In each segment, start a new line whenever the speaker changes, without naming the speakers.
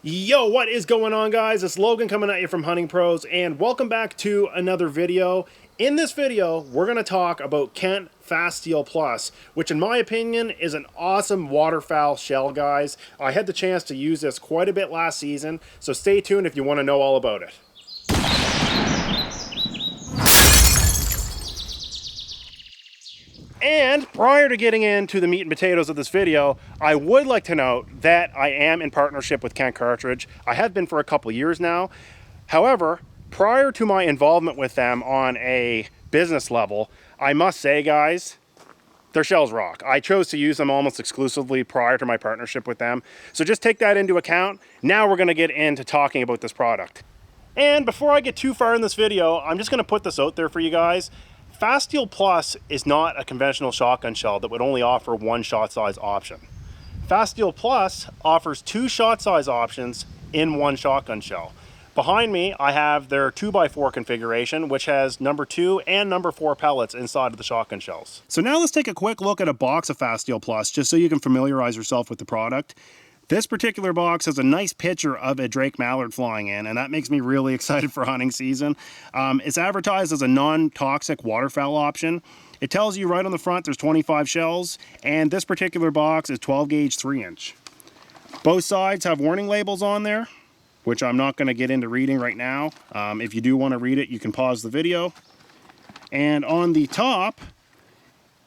Yo, what is going on, guys? It's Logan coming at you from Hunting Pros, and welcome back to another video. In this video, we're going to talk about Kent Fasteel Plus, which in my opinion is an awesome waterfowl shell, guys. I had the chance to use this quite a bit last season, so stay tuned if you want to know all about it. And prior to getting into the meat and potatoes of this video, I would like to note that I am in partnership with Kent Cartridge. I have been for a couple years now. However, prior to my involvement with them on a business level, I must say, guys, their shells rock. I chose to use them almost exclusively prior to my partnership with them. So just take that into account. Now we're going to get into talking about this product. And before I get too far in this video, I'm just going to put this out there for you guys. Fasteel Plus is not a conventional shotgun shell that would only offer one shot size option. Fasteel Plus offers two shot size options in one shotgun shell. Behind me, I have their 2x4 configuration, which has number 2 and number 4 pellets inside of the shotgun shells. So now let's take a quick look at a box of Fasteel Plus, just so you can familiarize yourself with the product. This particular box has a nice picture of a Drake mallard flying in, and that makes me really excited for hunting season. It's advertised as a non-toxic waterfowl option. It tells you right on the front there's 25 shells, and this particular box is 12 gauge 3-inch. Both sides have warning labels on there, which I'm not going to get into reading right now. If you do want to read it, you can pause the video. And on the top,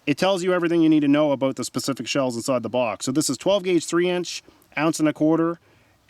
it tells you everything you need to know about the specific shells inside the box. So this is 12 gauge 3-inch, 1.25 ounce,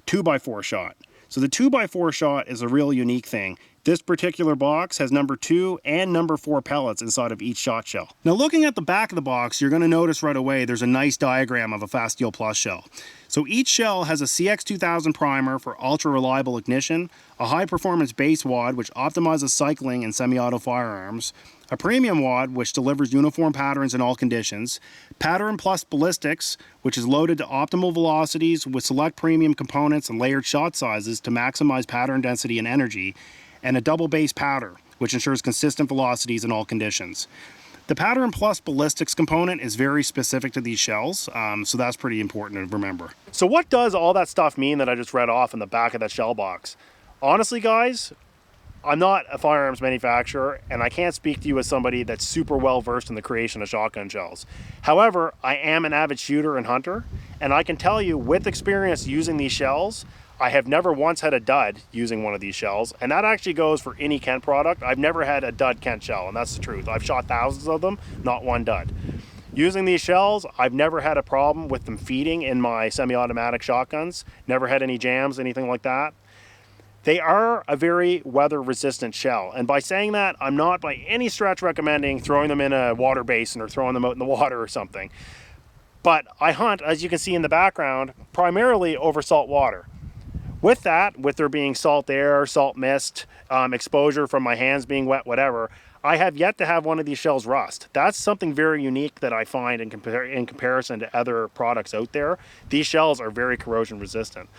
2x4 shot. So the 2x4 shot is a real unique thing. This particular box has number 2 and number 4 pellets inside of each shot shell. Now looking at the back of the box, you're going to notice right away there's a nice diagram of a Fasteel Plus shell. So each shell has a CX2000 primer for ultra reliable ignition, a high performance base wad which optimizes cycling in semi-auto firearms, a premium wad which delivers uniform patterns in all conditions, Pattern Plus ballistics which is loaded to optimal velocities with select premium components and layered shot sizes to maximize pattern density and energy, and a double base powder which ensures consistent velocities in all conditions. The Pattern Plus ballistics component is very specific to these shells, so that's pretty important to remember. So what does all that stuff mean that I just read off in the back of that shell box? Honestly, guys, I'm not a firearms manufacturer, and I can't speak to you as somebody that's super well versed in the creation of shotgun shells. However, I am an avid shooter and hunter, and I can tell you with experience using these shells, I have never once had a dud using one of these shells, and that actually goes for any Kent product. I've never had a dud Kent shell, and that's the truth. I've shot thousands of them, not one dud. Using these shells, I've never had a problem with them feeding in my semi-automatic shotguns. Never had any jams, anything like that. They are a very weather-resistant shell, and by saying that, I'm not by any stretch recommending throwing them in a water basin or throwing them out in the water or something. But I hunt, as you can see in the background, primarily over salt water. With that, with there being salt air, salt mist, exposure from my hands being wet, whatever, I have yet to have one of these shells rust. That's something very unique that I find in comparison to other products out there. These shells are very corrosion resistant.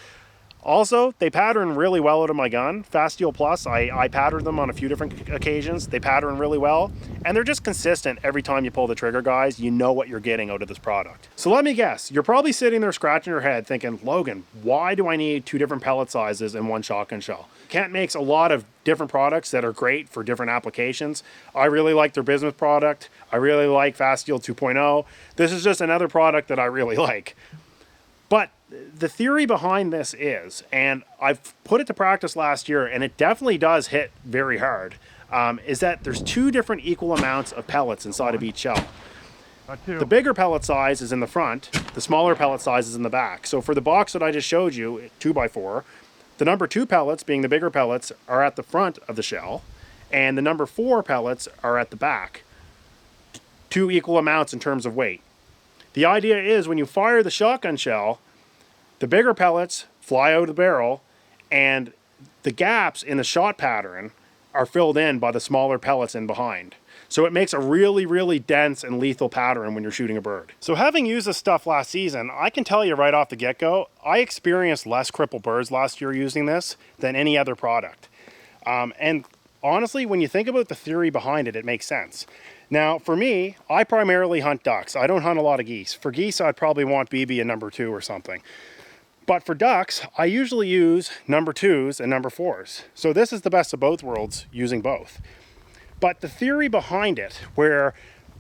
Also, they pattern really well out of my gun. Fasteel Plus, I patterned them on a few different occasions. They pattern really well, and they're just consistent every time you pull the trigger, guys. You know what you're getting out of this product. So let me guess, you're probably sitting there scratching your head thinking, Logan, why do I need 2 different pellet sizes in one shotgun shell? Kent makes a lot of different products that are great for different applications. I really like their business product. I really like Fasteel 2.0. This is just another product that I really like. But the theory behind this is, and I've put it to practice last year, and it definitely does hit very hard, is that there's 2 different equal amounts of pellets inside of each shell. The bigger pellet size is in the front, the smaller pellet size is in the back. So for the box that I just showed you, 2x4, the number 2 pellets, being the bigger pellets, are at the front of the shell, and the number 4 pellets are at the back. 2 equal amounts in terms of weight. The idea is when you fire the shotgun shell, the bigger pellets fly out of the barrel, and the gaps in the shot pattern are filled in by the smaller pellets in behind. So it makes a really, really dense and lethal pattern when you're shooting a bird. So having used this stuff last season, I can tell you right off the get-go, I experienced less crippled birds last year using this than any other product. And honestly, when you think about the theory behind it, it makes sense. Now, for me, I primarily hunt ducks. I don't hunt a lot of geese. For geese, I'd probably want BB a number 2 or something. But for ducks, I usually use number 2s and number 4s. So this is the best of both worlds, using both. But the theory behind it, where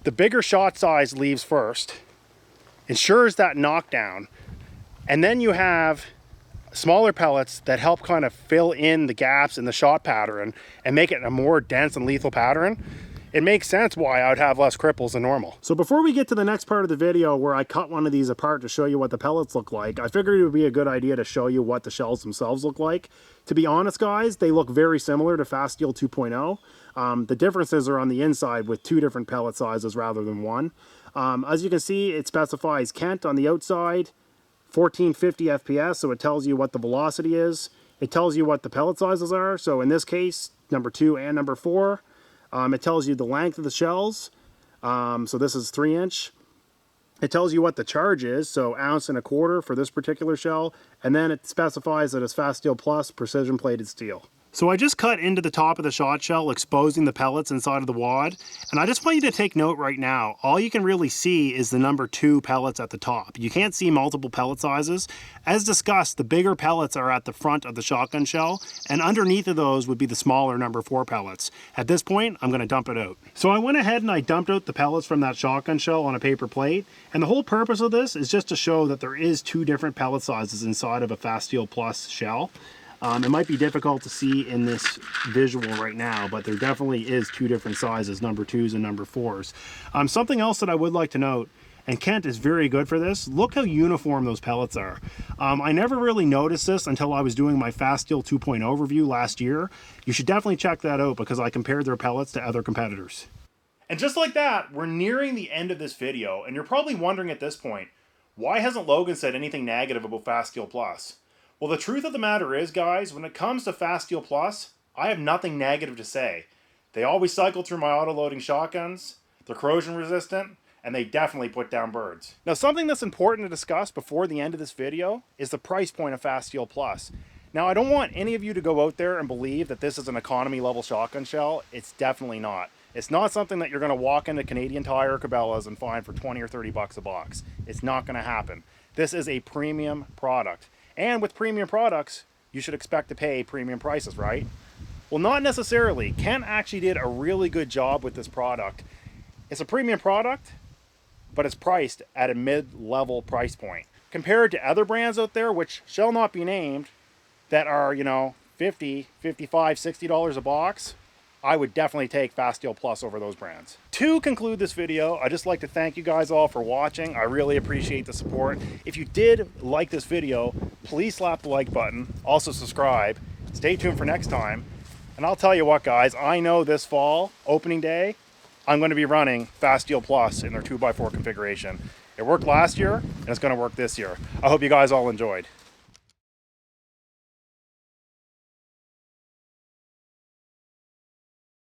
the bigger shot size leaves first, ensures that knockdown, and then you have smaller pellets that help kind of fill in the gaps in the shot pattern and make it a more dense and lethal pattern, it makes sense why I would have less cripples than normal. So before we get to the next part of the video where I cut one of these apart to show you what the pellets look like, I figured it would be a good idea to show you what the shells themselves look like. To be honest, guys, they look very similar to Fasteel 2.0. The differences are on the inside with 2 different pellet sizes rather than 1. As you can see, it specifies Kent on the outside, 1450 FPS, so it tells you what the velocity is. It tells you what the pellet sizes are, so in this case, number 2 and number 4. It tells you the length of the shells, so this is 3-inch. It tells you what the charge is, so 1.25 ounces for this particular shell, and then it specifies that it's Fasteel Plus precision plated steel. So I just cut into the top of the shot shell, exposing the pellets inside of the wad. And I just want you to take note right now, all you can really see is the number 2 pellets at the top. You can't see multiple pellet sizes. As discussed, the bigger pellets are at the front of the shotgun shell, and underneath of those would be the smaller number 4 pellets. At this point, I'm gonna dump it out. So I went ahead and I dumped out the pellets from that shotgun shell on a paper plate. And the whole purpose of this is just to show that there is 2 different pellet sizes inside of a Fasteel Plus shell. It might be difficult to see in this visual right now, but there definitely is 2 different sizes, number 2s and number 4s. Something else that I would like to note, and Kent is very good for this, look how uniform those pellets are. I never really noticed this until I was doing my Fasteel 2.0 review last year. You should definitely check that out because I compared their pellets to other competitors. And just like that, we're nearing the end of this video, and you're probably wondering at this point, why hasn't Logan said anything negative about Fasteel Plus? Well, the truth of the matter is, guys, when it comes to Fasteel Plus, I have nothing negative to say. They always cycle through my auto-loading shotguns, they're corrosion resistant, and they definitely put down birds. Now, something that's important to discuss before the end of this video is the price point of Fasteel Plus. Now, I don't want any of you to go out there and believe that this is an economy level shotgun shell. It's definitely not. It's not something that you're going to walk into Canadian Tire or Cabela's and find for 20 or 30 bucks a box. It's not going to happen. This is a premium product. And with premium products, you should expect to pay premium prices, right? Well, not necessarily. Kent actually did a really good job with this product. It's a premium product, but it's priced at a mid-level price point. Compared to other brands out there, which shall not be named, that are, you know, $50, $55, $60 a box, I would definitely take Fasteel Plus over those brands. To conclude this video, I'd just like to thank you guys all for watching. I really appreciate the support. If you did like this video, please slap the like button. Also subscribe. Stay tuned for next time. And I'll tell you what, guys, I know this fall, opening day, I'm going to be running Fasteel Plus in their 2x4 configuration. It worked last year, and it's going to work this year. I hope you guys all enjoyed.